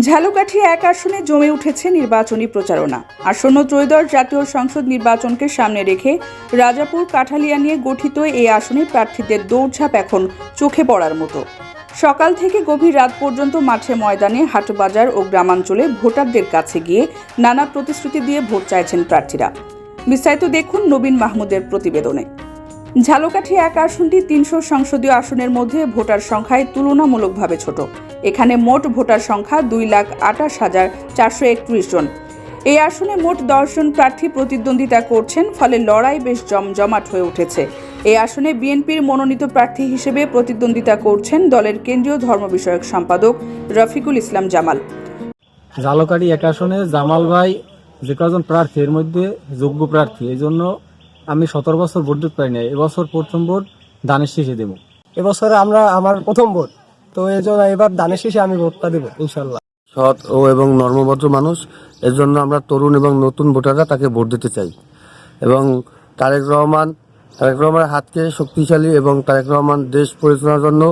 ঝালকাঠি এক আসনে জমে উঠেছে নির্বাচনী প্রচারণা। আসন্ন ত্রয়োদশ জাতীয় সংসদ নির্বাচনকে সামনে রেখে রাজাপুর কাঠালিয়া নিয়ে গঠিত এই আসনে প্রার্থীদের দৌড়ঝাঁপ এখন চোখে পড়ার মতো। সকাল থেকে গভীর রাত পর্যন্ত মাঠে ময়দানে, হাটবাজার ও গ্রামাঞ্চলে ভোটারদের কাছে গিয়ে নানা প্রতিশ্রুতি দিয়ে ভোট চাইছেন প্রার্থীরা। বিস্তারিত দেখুন নবীন মাহমুদের প্রতিবেদনে। ঝালকাঠি এক আসনটি ৩০০ সংসদীয় আসনের মধ্যে ভোটার সংখ্যায় তুলনামূলকভাবে ছোট। এখানে মোট ভোটার সংখ্যা 2,28,431 জন। এই আসনে মোট 10 জন প্রার্থী প্রতিদ্বন্দ্বিতা করছেন, ফলে লড়াই বেশ জমজমাট হয়ে উঠেছে। এই আসনে বিএনপির মনোনীত প্রার্থী হিসেবে প্রতিদ্বন্দ্বিতা করছেন দলের কেন্দ্রীয় ধর্ম বিষয়ক সম্পাদক রফিকুল ইসলাম জামাল। ঝালকাঠি এক আসনে জামাল ভাই যে কজন প্রার্থী এর মধ্যে যোগ্য প্রার্থী, এই জন্য আমি 17 বছর ভোট দিতে পারি না। এবছর প্রথম ভোট দানের শীষে দেব। এবছরে আমার প্রথম ভোট, তো এই জন্য এবার দানের শীষে আমি ভোটটা দেবো ইনশাল্লাহ। সৎ ও এবং নর্মভদ্র মানুষ, এর জন্য আমরা তরুণ এবং নতুন ভোটাররা তাকে ভোট দিতে চাই। এবং তারেক রহমানের হাতকে শক্তিশালী, এবং তারেক রহমান দেশ পরিচালনার জন্য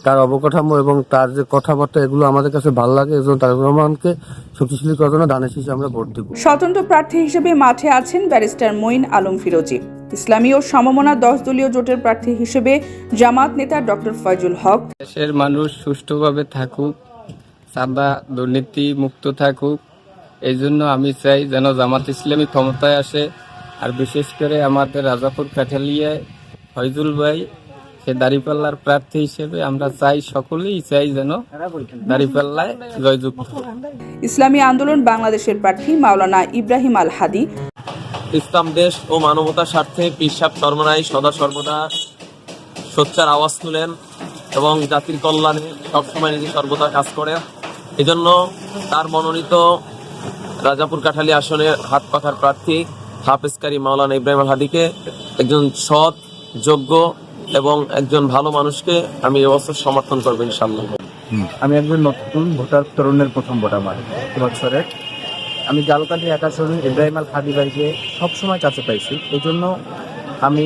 তার অবকাঠামো এবং তার যে কথাবার্তা, এগুলো আমাদের কাছে ভালো লাগে। এই জন্য তারেক রহমানকে শক্তিশালী করার জন্য দানের শীষে আমরা ভোট দেব। স্বতন্ত্র প্রার্থী হিসেবে মাঠে আছেন ব্যারিস্টার মঈন আলম ফিরোজী। ইসলামী ও সমমনা 10 দলীয় জোটের প্রার্থী হিসেবে জামাত নেতা ডক্টর ফয়জুল হক। দেশের মানুষ সুষ্ঠুভাবে থাকুক, চাঁদা দুর্নীতি মুক্ত থাকুক, এই জন্য আমি চাই যেন জামাত ইসলামী ক্ষমতায় আসে। আর বিশেষ করে আমাদের রাজাপুর কাঠালিয়ায় ফয়জুল ভাই সে দাঁড়িপাল্লার প্রার্থী হিসেবে আমরা চাই, সকলেই চাই যেন দাঁড়িপাল্লায় জয়যুক্ত। ইসলামী আন্দোলন বাংলাদেশের প্রার্থী মাওলানা ইব্রাহিম আল হাদি। ইসলাম দেশ ও মানবতার স্বার্থে পীর সাহেব চরমনাই সদা সর্বদা সোচ্চার আওয়াজ তুলেন এবং জাতির কল্যাণে সবসময় নিজে সর্বদা কাজ করেন। এজন্য তার মনোনীত রাজাপুর কাঠালি আসনে হাত পাখার প্রার্থী হাফেজ কারি মাওলানা ইব্রাহিম আল হাদিকে, একজন সৎ, যোগ্য এবং একজন ভালো মানুষকে আমি এবছর সমর্থন করবো ইনশাআল্লাহ। আমি একজন নতুন ভোটার, তরুণের প্রথম ভোট আমার এবছরে। আমি ঝালকাঠি এক আসনে ইব্রাহিম আল হাদি ভাইকে সবসময় কাছে পাইছি, এই জন্য আমি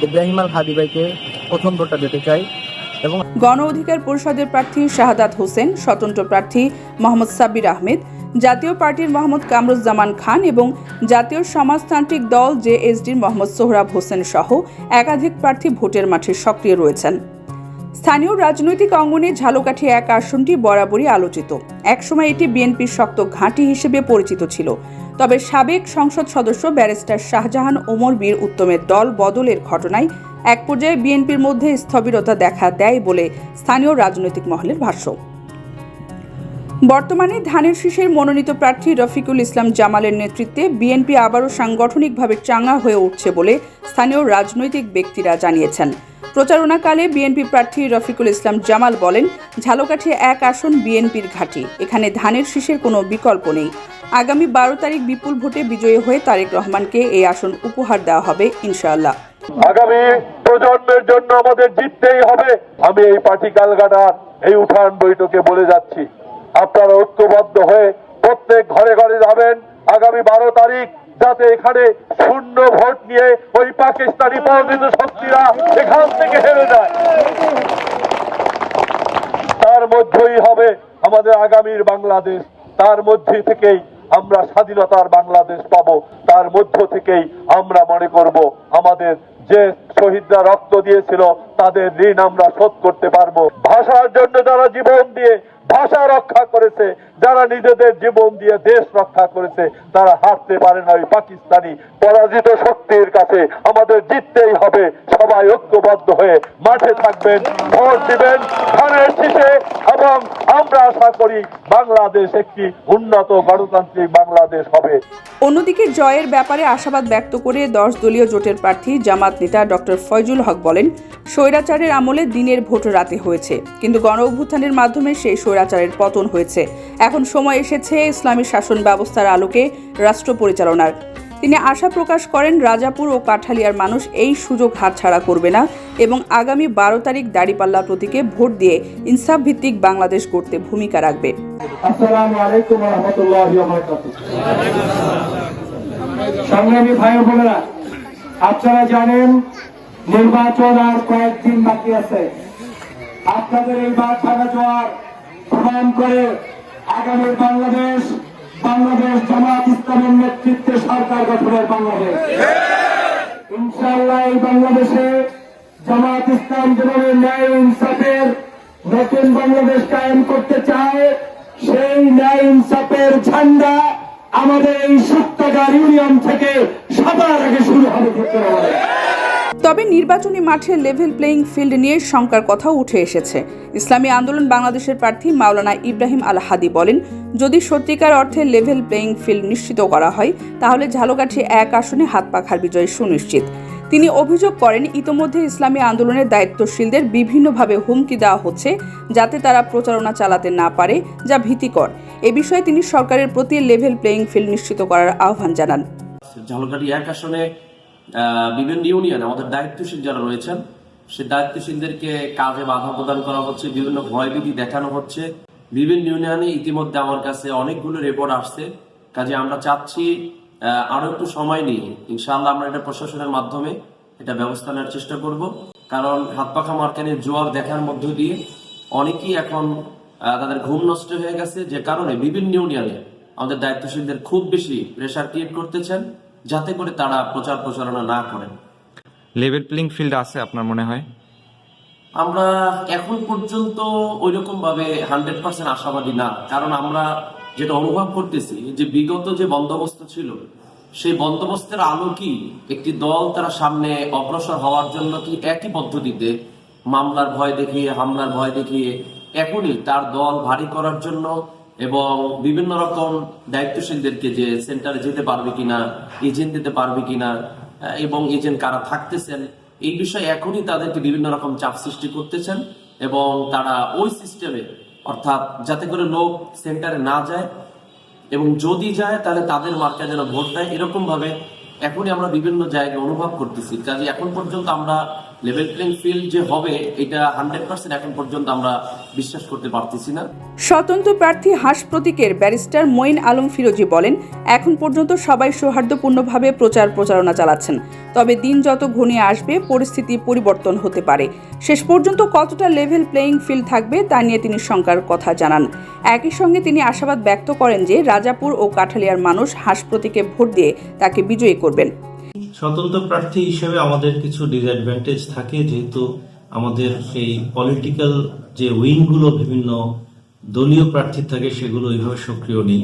ইব্রাহিম আল হাদি ভাইকে প্রথম ভোটটা দিতে চাই। এবং গণ অধিকার পরিষদের প্রার্থী শাহাদাত হোসেন, স্বতন্ত্র প্রার্থী মোহাম্মদ সাব্বির আহমেদ, জাতীয় পার্টির মোহাম্মদ কামরুজ্জামান খান এবং জাতীয় সমাজতান্ত্রিক দল জেএসডির মোহাম্মদ সোহরাব হোসেন সহ একাধিক প্রার্থী ভোটের মাঠে সক্রিয় রয়েছেন। স্থানীয় রাজনৈতিক অঙ্গনে ঝালকাঠি এক আসনটি বরাবরই আলোচিত। একসময় এটি বিএনপির শক্ত ঘাঁটি হিসেবে পরিচিত ছিল। তবে সাবেক সংসদ সদস্য ব্যারিস্টার শাহজাহান ওমর বীর উত্তমের দল বদলের ঘটনায় এক পর্যায়ে বিএনপির মধ্যে স্থবিরতা দেখা দেয় বলে স্থানীয় রাজনৈতিক মহলের ভাষ্য। বর্তমানে ধানের শীষের মনোনীত প্রার্থী রফিকুল ইসলাম জামালের নেতৃত্বে বিএনপি আবারও সাংগঠনিকভাবে চাঙ্গা হয়ে উঠছে বলে স্থানীয় রাজনৈতিক ব্যক্তিরা জানিয়েছেন। প্রচারণাকালে বিএনপি প্রার্থী রফিকুল ইসলাম জামাল বলেন, ঝালকাঠি এক আসন বিএনপির ঘাঁটি, এখানে ধানের শীষের কোনো বিকল্প নেই। আগামী 12 তারিখ বিপুল ভোটে বিজয়ী হয়ে তারেক রহমানকে এই আসন উপহার দেওয়া হবে ইনশাআল্লাহ। আগামী প্রজন্মের জন্য আমাদের জিততেই হবে। আমি এই পার্টি কালকাটার এই উঠান বৈঠকে বলে যাচ্ছি, আপনারা ঐক্যবদ্ধ হয়ে প্রত্যেক ঘরে ঘরে যাবেন। আগামী 12 তারিখ যাতে এখানে শূন্য ভোট নিয়ে ওই পাকিস্তানি পরাজিত শক্তিরা এখান থেকে হেরে যায়, তার মধ্যেই হবে আমাদের আগামীর বাংলাদেশ। তার মধ্যে থেকেই আমরা স্বাধীনতার বাংলাদেশ পাবো। তার মধ্য থেকেই আমরা মনে করব আমাদের যে শহীদরা রক্ত দিয়েছিল তাদের ঋণ আমরা শোধ করতে পারবো। ভাষার জন্য যারা জীবন দিয়ে ভাষা রক্ষা করেছে, যারা নিজেদের জীবন দিয়ে দেশ রক্ষা করেছে, তারা হারতে পারে না ওই পাকিস্তানি পরাজিত শক্তির কাছে। আমাদের জিততেই হবে। সবাই ঐক্যবদ্ধ হয়ে মাঠে থাকবেন, ভোট দিবেন ধানের শীষে, এবং আমরা আশা করি বাংলাদেশ একটি উন্নত গণতান্ত্রিক বাংলাদেশ হবে। অন্যদিকে জয়ের ব্যাপারে আশাবাদ ব্যক্ত করে 10 দলীয় জোটের প্রার্থী জামাত নেতা ডক্টর ফয়জুল হক বলেন, স্বৈরাচারের আমলে দিনের ভোট রাতে হয়েছে, কিন্তু গণ অভ্যুত্থানের মাধ্যমে সেই স্বৈরাচারের পতন হয়েছে। এখন সময় এসেছে ইসলামী শাসন ব্যবস্থার আলোকে রাষ্ট্র পরিচালনার। তিনি আশা প্রকাশ করেন, রাজাপুর ও কাঠালিয়ার মানুষ এই সুযোগ হাতছাড়া করবে না এবং আগামী 12 তারিখ দাঁড়িপাল্লা প্রতীকে ভোট দিয়ে ইনসাফ ভিত্তিক বাংলাদেশ গড়তে ভূমিকা রাখবে। আসসালামু আলাইকুম ওয়া রাহমাতুল্লাহি ওয়া বারাকাতুহু। সংগ্রামী ভাই ও বোনেরা, আপনারা জানেন নির্বাচন আর কয়েকদিন বাকি আছে। আপনাদের এই বাদ থাকা জোয়ার প্রমাণ করে আগামী বাংলাদেশ জামাত ইসলামের নেতৃত্বে সরকার গঠনের বাংলাদেশ। ইনশাআল্লাহ এই বাংলাদেশে জামাত ইসলাম যেভাবে ন্যায় ইনসাফের নতুন বাংলাদেশ কায়েম করতে চায়, সেই ন্যায় ইনসাফের ঝান্ডা আমাদের এই সপ্তাগার ইউনিয়ন থেকে সবার আগে শুরু হবে। তবে নির্বাচনী মাঠে লেভেল প্লেইং ফিল্ড নিয়ে শঙ্কার কথাও উঠে এসেছে। ইসলামী আন্দোলন বাংলাদেশের প্রার্থী মাওলানা ইব্রাহিম আল হাদি বলেন, যদি সত্যিকার অর্থে লেভেল প্লেইং ফিল্ড নিশ্চিত করা হয় তাহলে ঝালকাঠি 1 আসনে হাত পাখার বিজয় সুনিশ্চিত। তিনি অভিযোগ করেন, ইতোমধ্যে ইসলামী আন্দোলনের দায়িত্বশীলদের বিভিন্নভাবে হুমকি দেওয়া হচ্ছে যাতে তারা প্রচারণা চালাতে না পারে, যা ভীতিকর। এ বিষয়ে তিনি সরকারের প্রতি লেভেল প্লেইং ফিল্ড নিশ্চিত করার আহ্বান জানান। ঝালকাঠি 1 আসনে বিভিন্ন ইউনিয়ন আমাদের দায়িত্বশীল যারা রয়েছেন, সেই দায়িত্বশীলদেরকে কাজে বাধা প্রদান করা হচ্ছে, বিভিন্ন ভয়ভীতি দেখানো হচ্ছে। বিভিন্ন ইউনিয়নে ইতিমধ্যে আমার কাছে অনেকগুলো রিপোর্ট আসছে। কাজে আমরা চাচ্ছি আরো একটু সময় নিয়ে ইনশাআল্লাহ আমরা এটা প্রশাসনের মাধ্যমে এটা ব্যবস্থা নেওয়ার চেষ্টা করব। কারণ হাত পাখা মার্কানের জোয়ার দেখার মধ্য দিয়ে অনেকেই এখন তাদের ঘুম নষ্ট হয়ে গেছে, যে কারণে বিভিন্ন ইউনিয়নে আমাদের দায়িত্বশীলদের খুব বেশি প্রেশার ক্রিয়েট করতেছেন যাতে করে তারা প্রচারণা না করেন। লেভেল প্লেইং ফিল্ড আছে আপনার মনে হয়? আমরা এখন পর্যন্ত ওইরকম ভাবে 100% আশাবাদী না। কারণ আমরা যেটা অনুভব করতেছি যে বিগত যে বন্দোবস্ত ছিল, সেই বন্দোবস্তের আলো কি একটি দল তারা সামনে অগ্রসর হওয়ার জন্য কি একই পদ্ধতিতে মামলার ভয় দেখিয়ে, হামলার ভয় দেখিয়ে এখনই তার দল ভারী করার জন্য এবং বিভিন্ন রকম দায়িত্বশীলদেরকে যে সেন্টারে যেতে পারবে কিনা, এজেন্ট দিতে পারবে কিনা এবং এজেন্ট কারা থাকতেছেন, এই বিষয়ে এখনই তাদেরকে বিভিন্ন রকম চাপ সৃষ্টি করতেছেন এবং তারা ওই সিস্টেমে, অর্থাৎ যাতে করে লোক সেন্টারে না যায় এবং যদি যায় তাহলে তাদের মার্কা যেন ভোট দেয়, এরকম ভাবে এখনই আমরা বিভিন্ন জায়গায় অনুভব করতেছি। কাজে এখন পর্যন্ত আমরা লেভেল প্লেইং ফিল্ড যে হবে এটা 100% এখন পর্যন্ত আমরা বিশ্বাস করতে পারতেছি না। স্বতন্ত্র প্রার্থী হাঁস প্রতীকের ব্যারিস্টার মঈন আলম ফিরোজী বলেন, এখন পর্যন্ত সবাই সৌহার্দ্যপূর্ণভাবে প্রচারণা চালাচ্ছেন। তবে দিন যত ঘনিয়ে আসবে পরিস্থিতি পরিবর্তন হতে পারে। শেষ পর্যন্ত কতটা লেভেল প্লেইং ফিল্ড থাকবে তা নিয়ে তিনি শঙ্কার কথা জানান। একই সঙ্গে তিনি আশাবাদ ব্যক্ত করেন যে রাজাপুর ও কাঠালিয়ার মানুষ হাঁস প্রতীকে ভোট দিয়ে তাকে বিজয়ী করবেন। স্বতন্ত্র প্রার্থী হিসেবে আমাদের কিছু ডিসঅ্যাডভান্টেজ থাকে, যেহেতু আমাদের সেই পলিটিক্যাল যে উইংগুলো বিভিন্ন দলীয় প্রার্থী থাকে সেগুলো ওইভাবে সক্রিয় নেই,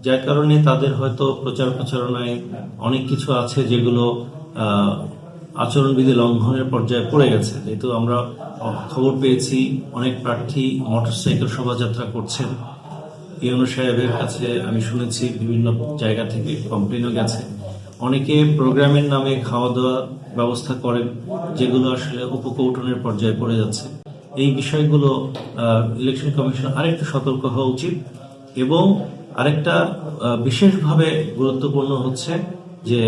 যার কারণে তাদের হয়তো প্রচারণায় অনেক কিছু আছে যেগুলো আচরণবিধি লঙ্ঘনের পর্যায়ে পড়ে গেছে। যেহেতু আমরা খবর পেয়েছি অনেক প্রার্থী মোটরসাইকেল শোভাযাত্রা করছেন, ইউনো সাহেবের কাছে আমি শুনেছি বিভিন্ন জায়গা থেকে কমপ্লেনও গেছে। অনেকে প্রোগ্রামের নামে খাওয়া দাওয়ার ব্যবস্থা করেন, যেগুলো আসলে উপকৌটনের পর্যায়ে পড়ে যাচ্ছে। এই বিষয়গুলো ইলেকশন কমিশন আরেকটু সতর্ক হওয়া উচিত। এবং আরেকটা বিশেষভাবে গুরুত্বপূর্ণ হচ্ছে যে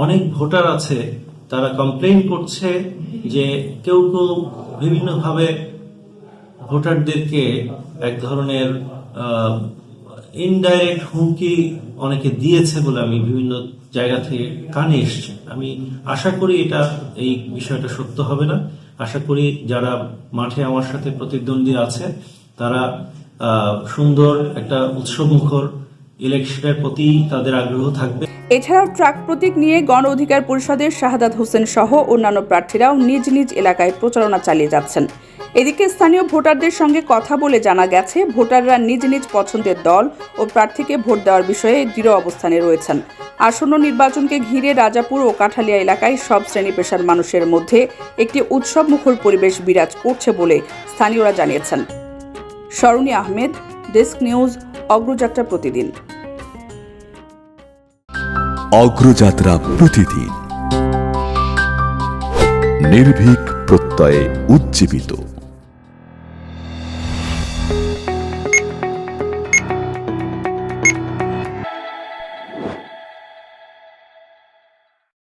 অনেক ভোটার আছে তারা কমপ্লেইন করছে যে কেউ বিভিন্নভাবে ভোটারদেরকে এক ধরনের ইনডাইরেক্ট হুমকি অনেকে দিয়েছে বলে আমি বিভিন্ন জায়গা থেকে কানে এসছে। আমি আশা করি এই বিষয়টা সত্য হবে না। আশা করি যারা মাঠে আমার সাথে প্রতিদ্বন্দ্বী আছে তারা সুন্দর একটা উৎসবমুখর ইলেকশনের প্রতি তাদের আগ্রহ থাকবে। এছাড়াও ট্রাক প্রতীক নিয়ে গণ অধিকার পরিষদের শাহাদাত হোসেন সহ অন্যান্য প্রার্থীরাও নিজ নিজ এলাকায় প্রচারণা চালিয়ে যাচ্ছেন। এদিকে স্থানীয় ভোটারদের সঙ্গে কথা বলে জানা গেছে, ভোটাররা নিজ নিজ পছন্দের দল ও প্রার্থীকে ভোট দেওয়ার বিষয়ে দৃঢ় অবস্থানে রয়েছেন। আসন্ন নির্বাচনকে ঘিরে রাজাপুর ও কাঠালিয়া এলাকায় সব শ্রেণী পেশার মানুষের মধ্যে একটি উৎসবমুখর পরিবেশ বিরাজ করছে বলে স্থানীয়রা জানিয়েছেন। শরণী আহমেদ, ডেস্ক নিউজ, অগ্রযাত্রা প্রতিদিন। অগ্রযাত্রা প্রতিদিন, নির্ভীক প্রত্যয়ে উজ্জীবিত।